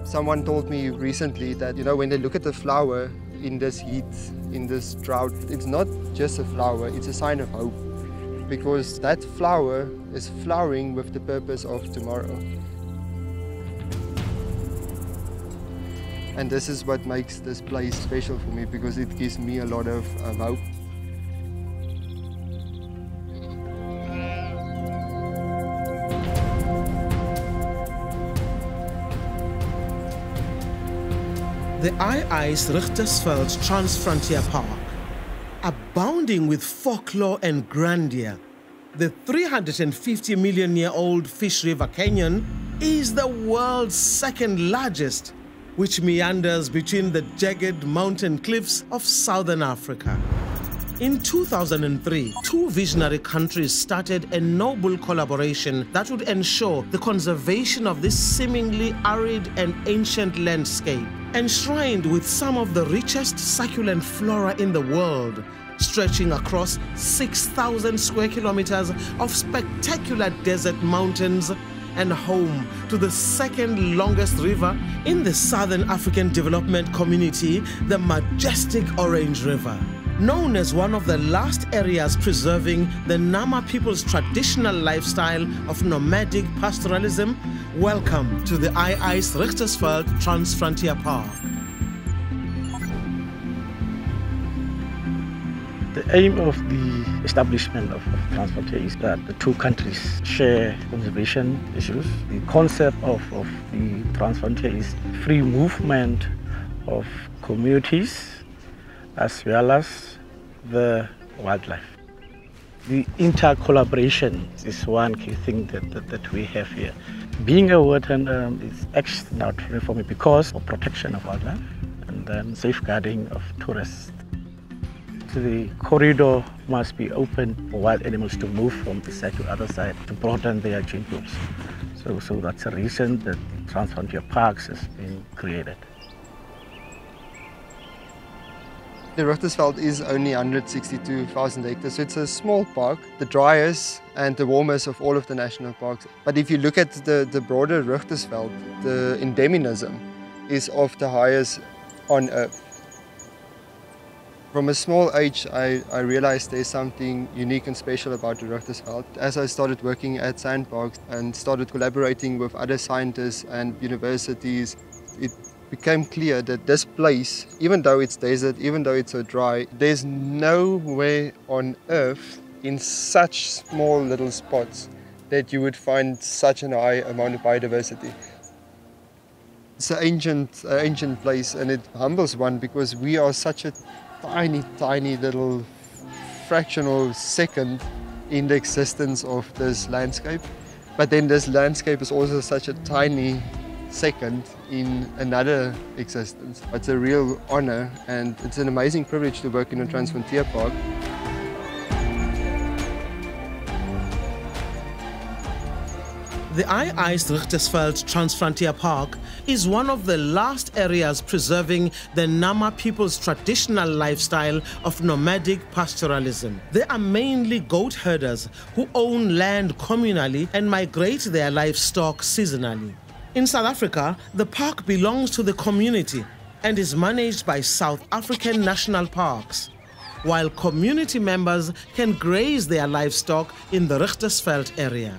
Someone told me recently that, when they look at the flower in this heat, in this drought, it's not just a flower, it's a sign of hope. Because that flower is flowering with the purpose of tomorrow. And this is what makes this place special for me, because it gives me a lot of hope. The Richtersveld Transfrontier Park, abounding with folklore and grandeur, the 350-million-year-old Fish River Canyon is the world's second largest, which meanders between the jagged mountain cliffs of southern Africa. In 2003, two visionary countries started a noble collaboration that would ensure the conservation of this seemingly arid and ancient landscape, enshrined with some of the richest succulent flora in the world, stretching across 6,000 square kilometers of spectacular desert mountains and home to the second longest river in the Southern African Development Community, the majestic Orange River. Known as one of the last areas preserving the Nama people's traditional lifestyle of nomadic pastoralism, welcome to the Richtersveld Transfrontier Park. The aim of the establishment of Transfrontier is that the two countries share conservation issues. The concept of the Transfrontier is free movement of communities as well as the wildlife. The inter-collaboration is one key thing that we have here. Being a wetland is extraordinary for me because of protection of wildlife and then safeguarding of tourists. The corridor must be open for wild animals to move from this side to the other side to broaden their gene pools. So that's the reason that the Transfrontier Parks has been created. The Richtersveld is only 162,000 hectares, so it's a small park, the driest and the warmest of all of the national parks. But if you look at the broader Richtersveld, the endemism is of the highest on Earth. From a small age, I realized there's something unique and special about the Richtersveld. As I started working at sandparks and started collaborating with other scientists and universities, it became clear that this place, even though it's desert, even though it's so dry, there's nowhere on Earth in such small little spots that you would find such an high amount of biodiversity. It's an ancient place, and it humbles one because we are such a tiny little fractional second in the existence of this landscape. But then this landscape is also such a tiny second in another existence. It's a real honor, and it's an amazing privilege to work in a Transfrontier Park. The Richtersveld Transfrontier Park is one of the last areas preserving the Nama people's traditional lifestyle of nomadic pastoralism. They are mainly goat herders who own land communally and migrate their livestock seasonally. In South Africa, the park belongs to the community and is managed by South African National Parks, while community members can graze their livestock in the Richtersveld area.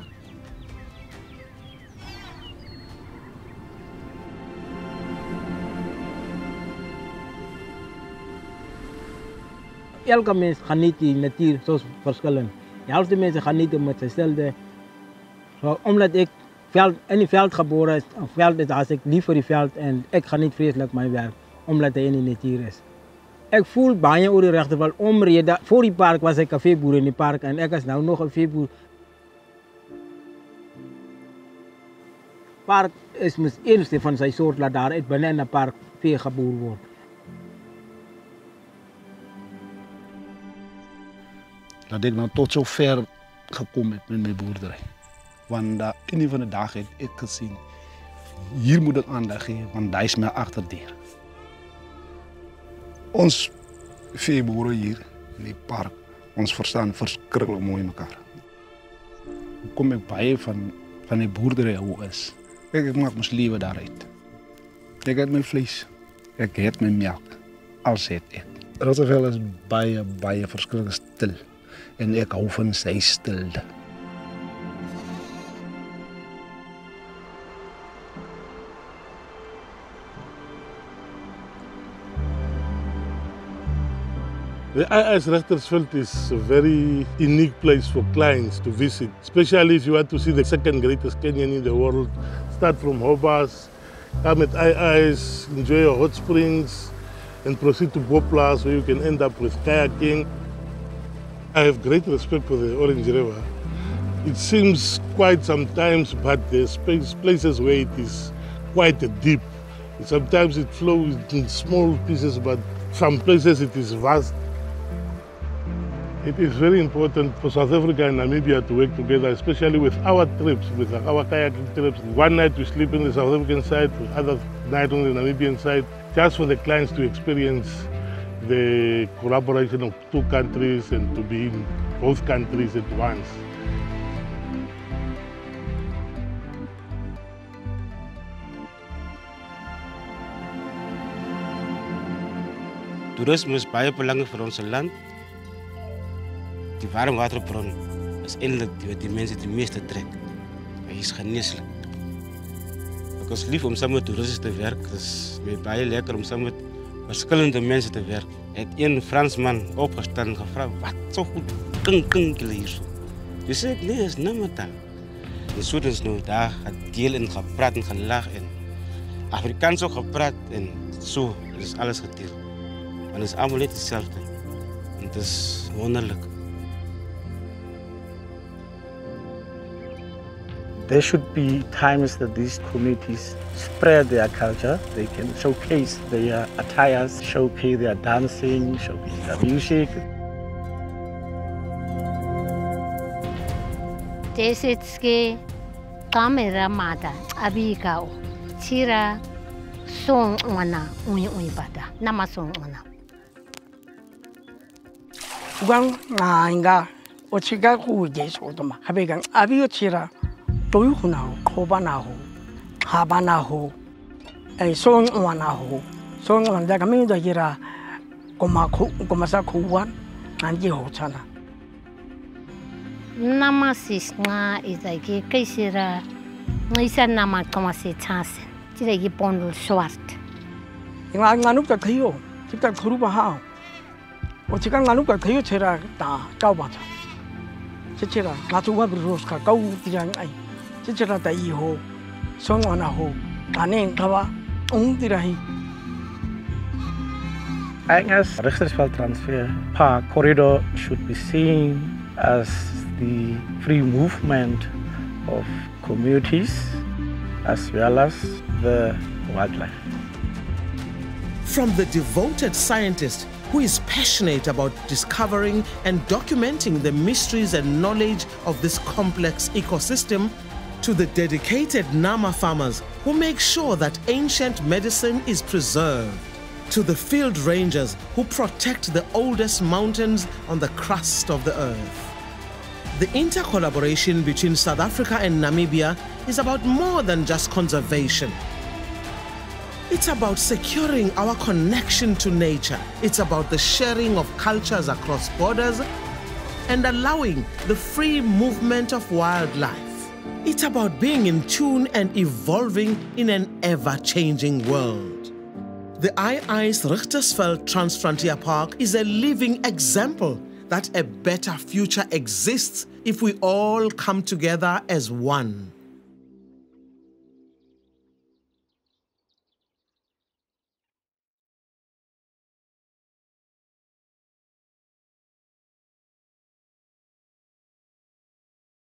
Elke mens geniet die natuur soos verskillend. Die helfte mense geniet om met zichzelfde. So, omdat ik in die veld geboren is, veld is as ek lief vir die veld en ek geniet vreeslik my werk omdat hy in die natuur is. Ek voel baie oor die Richtersveld omrede. Voor die park was ek 'n veeboer in die park en ek is nou nog 'n veeboer. Park is mos eerste van sy soort dat daar uit binne in 'n park vee geboer word. Dat ik nou tot zo ver gekomen ben met mijn boerderij. Want in van de dagen heb ik gezien, hier moet ik aandacht geven, want daar is mijn achterdeur. Ons veeboeren hier in het park, ons verstaan verschrikkelijk mooi elkaar. Hoe kom ik bij van die boerderij hoe is? Kijk, ik maak mijn leven daaruit. Ek het my vlees. Ek het my melk. Als het ek. Richtersveld is baie verskriklik stil. En ek hou van sy stilte. The Richtersveld is a very unique place for clients to visit, especially if you want to see the second greatest canyon in the world. Start from Hobart, come at II's, enjoy your hot springs, and proceed to Boplas where you can end up with kayaking. I have great respect for the Orange River. It seems quiet sometimes, but there's places where it is quite deep. Sometimes it flows in small pieces, but some places it is vast. It is very important for South Africa and Namibia to work together, especially with our trips, with our kayaking trips. One night we sleep on the South African side, the other night on the Namibian side, just for the clients to experience the collaboration of two countries and to be in both countries at once. Toerisme is baie belangrik vir ons land. Die warmwaterbron is eintlik wat die mense die meeste trek. Hy is geneeslik. Ek is lief om saam met toeriste te werk. Dit is baie lekker om saam met verskillende mense te werk. Het een Fransman opgestaan en gevra, wat so goed klink julle hier so? Dis ek nee, is Namataal. En so het ons nou daar gedeel en gepraat en gelag en Afrikaans ook gepraat en so, dit is alles gedeel. Want het is allemaal net hetzelfde. En het is wonderlijk. There should be times that these communities spread their culture. They can showcase their attires, showcase their dancing, showcase their music. Desitske kamera mata abikao tira song wana uni bata nama song wana. Gang nga ochiga ku jeso doma habegang abiyo tira toyunaho kobanaho habanaho song wanaho song wanda kami dajira komasa kuwan anji ho chana nama sis nga izaki kaisira ngisa nama komasi chase tira gi pondul swart nga nupta khayo tikta khuruba ha ochiga nga nupta khayo chera ta kaubata chechera ngatuwa bros ka kau tirang ai chechera ta I ho song wana ho kanen kawa tirahi. I guess Richtersveld Transfrontier Park corridor should be seen as the free movement of communities as well as the wildlife. From the devoted scientist who is passionate about discovering and documenting the mysteries and knowledge of this complex ecosystem, to the dedicated Nama farmers who make sure that ancient medicine is preserved, to the field rangers who protect the oldest mountains on the crust of the earth. The intercollaboration between South Africa and Namibia is about more than just conservation. It's about securing our connection to nature. It's about the sharing of cultures across borders and allowing the free movement of wildlife. It's about being in tune and evolving in an ever-changing world. The II's Richtersveld Transfrontier Park is a living example that a better future exists if we all come together as one.